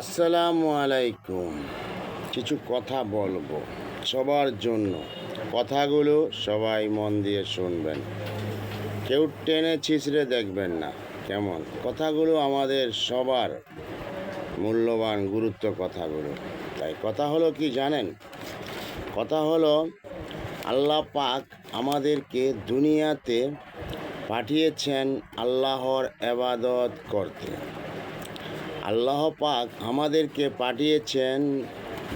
আসসালামু আলাইকুম। কিছু কথা বলবো সবার জন্য। কথাগুলো সবাই মন দিয়ে শুনবেন, কেউ টেনে ছিঁচড়ে দেখবেন না। কেমন কথাগুলো আমাদের সবার মূল্যবান গুরুত্ব কথাগুলো। তাই কথা হলো কি জানেন? কথা হলো আল্লাহ পাক আমাদেরকে দুনিয়াতে পাঠিয়েছেন আল্লাহর ইবাদত করতে। আল্লাহ পাক আমাদেরকে পাঠিয়েছেন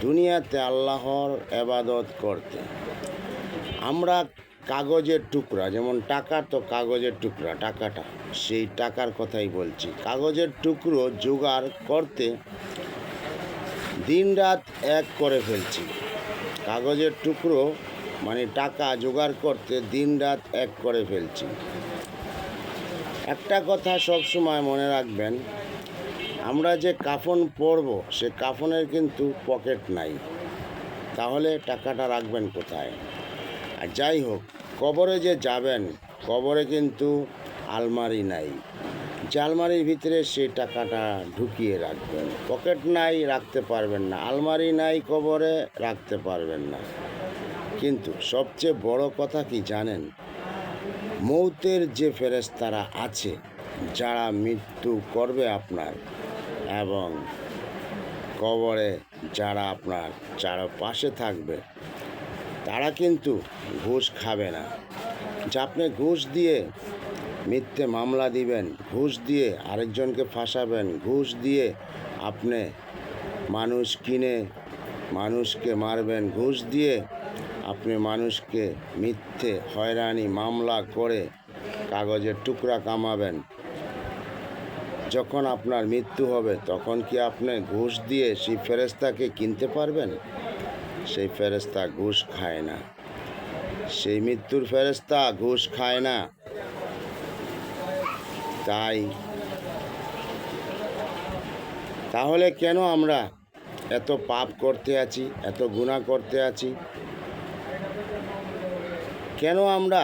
দুনিয়াতে আল্লাহর ইবাদত করতে। আমরা কাগজের টুকরা, যেমন টাকা তো কাগজের টুকরা, টাকাটা সেই টাকার কথাই বলছি। কাগজের টুকরো জোগাড় করতে দিনরাত এক করে ফেলছি। কাগজের টুকরো মানে টাকা জোগাড় করতে দিনরাত এক করে ফেলছি। একটা কথা সব সময় মনে রাখবেন, আমরা যে কাফন পরব সে কাফনের কিন্তু পকেট নাই, তাহলে টাকাটা রাখবেন কোথায়? আর যাই হোক, কবরে যে যাবেন, কবরে কিন্তু আলমারি নাই, যে আলমারির ভিতরে সেই টাকাটা ঢুকিয়ে রাখবেন। পকেট নাই, রাখতে পারবেন না। আলমারি নাই, কবরে রাখতে পারবেন না। কিন্তু সবচেয়ে বড় কথা কি জানেন? মৌতের যে ফেরেশতারা আছে, যারা মৃত্যু করবে আপনার, এবং কবরে যারা আপনার চারপাশে থাকবে, তারা কিন্তু ঘুষ খাবে না। যে আপনি ঘুষ দিয়ে মিথ্যে মামলা দিবেন, ঘুষ দিয়ে আরেকজনকে ফাঁসাবেন, ঘুষ দিয়ে আপনি মানুষ কিনে মানুষকে মারবেন, ঘুষ দিয়ে আপনি মানুষকে মিথ্যে হয়রানি মামলা করে কাগজের টুকরা কামাবেন। যখন আপনার মৃত্যু হবে, তখন কি আপনি ঘুষ দিয়ে সেই ফেরেশতাকে কিনতে পারবেন? সেই ফেরেশতা ঘুষ খায় না, সেই মৃত্যুর ফেরেশতা ঘুষ খায় না। তাহলে কেন আমরা এত পাপ করতে আছি, এত গুনাহ করতে আছি? কেন আমরা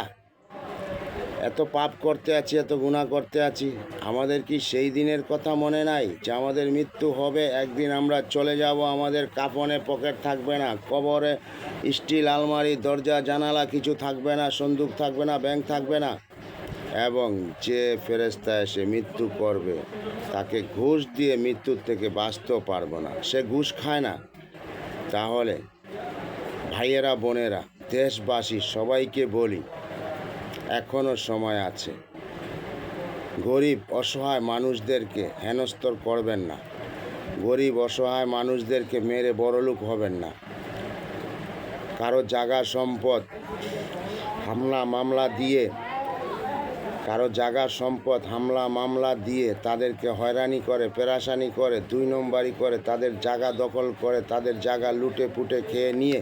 এত পাপ করতে আছি, এত গুনাহ করতে আছি? আমাদের কি সেই দিনের কথা মনে নাই যে আমাদের মৃত্যু হবে, একদিন আমরা চলে যাব, আমাদের কাফনে পকেট থাকবে না, কবরে স্টিল আলমারি, দরজা জানালা কিছু থাকবে না, সন্দুক থাকবে না, ব্যাংক থাকবে না, এবং যে ফেরেশতা এসে মৃত্যু করবে তাকে ঘুষ দিয়ে মৃত্যুর থেকে বাঁচতেও পারবো না, সে ঘুষ খায় না। তাহলে ভাইয়েরা, বোনেরা, দেশবাসী সবাইকে বলি, এখনও সময় আছে। গরিব অসহায় মানুষদেরকে হেনস্থর করবেন না, গরিব অসহায় মানুষদেরকে মেরে বড়লোক হবেন না। কারো জায়গা সম্পদ হামলা মামলা দিয়ে, কারো জায়গা সম্পদ হামলা মামলা দিয়ে তাদেরকে হয়রানি করে, পেরেশানি করে, 2 নম্বরি করে, তাদের জায়গা দখল করে, তাদের জায়গা লুটে পুটে খেয়ে নিয়ে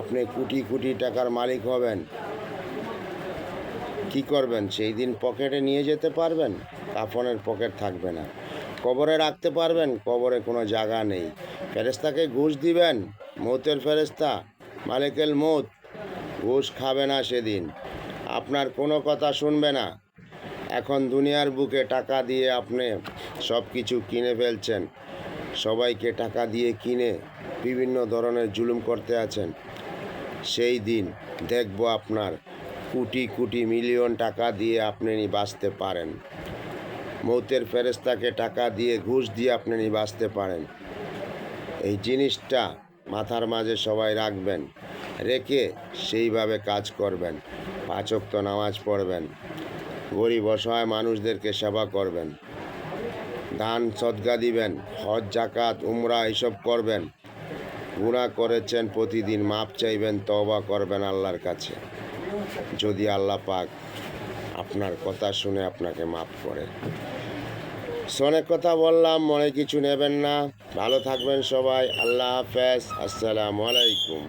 আপনি কোটি কোটি টাকার মালিক হবেন। কি করবেন? সেই দিন পকেটে নিয়ে যেতে পারবেন? কাফনের পকেট থাকবে না। কবরে রাখতে পারবেন? কবরে কোনো জায়গা নেই। ফেরেশতাকে ঘুষ দিবেন, মৌতের ফেরেশতা মালিকুল মৌত ঘুষ খাবে না সেদিন, আপনার কোনো কথা শুনবে না। এখন দুনিয়ার বুকে টাকা দিয়ে আপনি সব কিছু কিনে ফেলছেন, সবাইকে টাকা দিয়ে কিনে বিভিন্ন ধরনের জুলুম করতে আছেন। সেই দিন দেখব আপনার কোটি কোটি মিলিয়ন টাকা দিয়ে আপনি বাঁচতে পারেন, মৌতের ফেরেশতাকে টাকা দিয়ে ঘুষ দিয়ে আপনি বাঁচতে পারেন। এই জিনিসটা মাথার মাঝে সবাই রাখবেন, রেখে সেইভাবে কাজ করবেন। 5 ওয়াক্ত নামাজ পড়বেন, গরিব অসহায় মানুষদেরকে সেবা করবেন, দান সদকা দিবেন, হজ জাকাত উমরা এসব করবেন। গুনাহ করেছেন প্রতিদিন মাপ চাইবেন, তওবা করবেন আল্লাহর কাছে। যদি আল্লাহ পাক আপনার কথা শুনে আপনাকে মাফ করে। অনেক কথা বললাম, মনে কিছু নেবেন না। ভালো থাকবেন সবাই। আল্লাহ হাফেজ। আসসালামু আলাইকুম।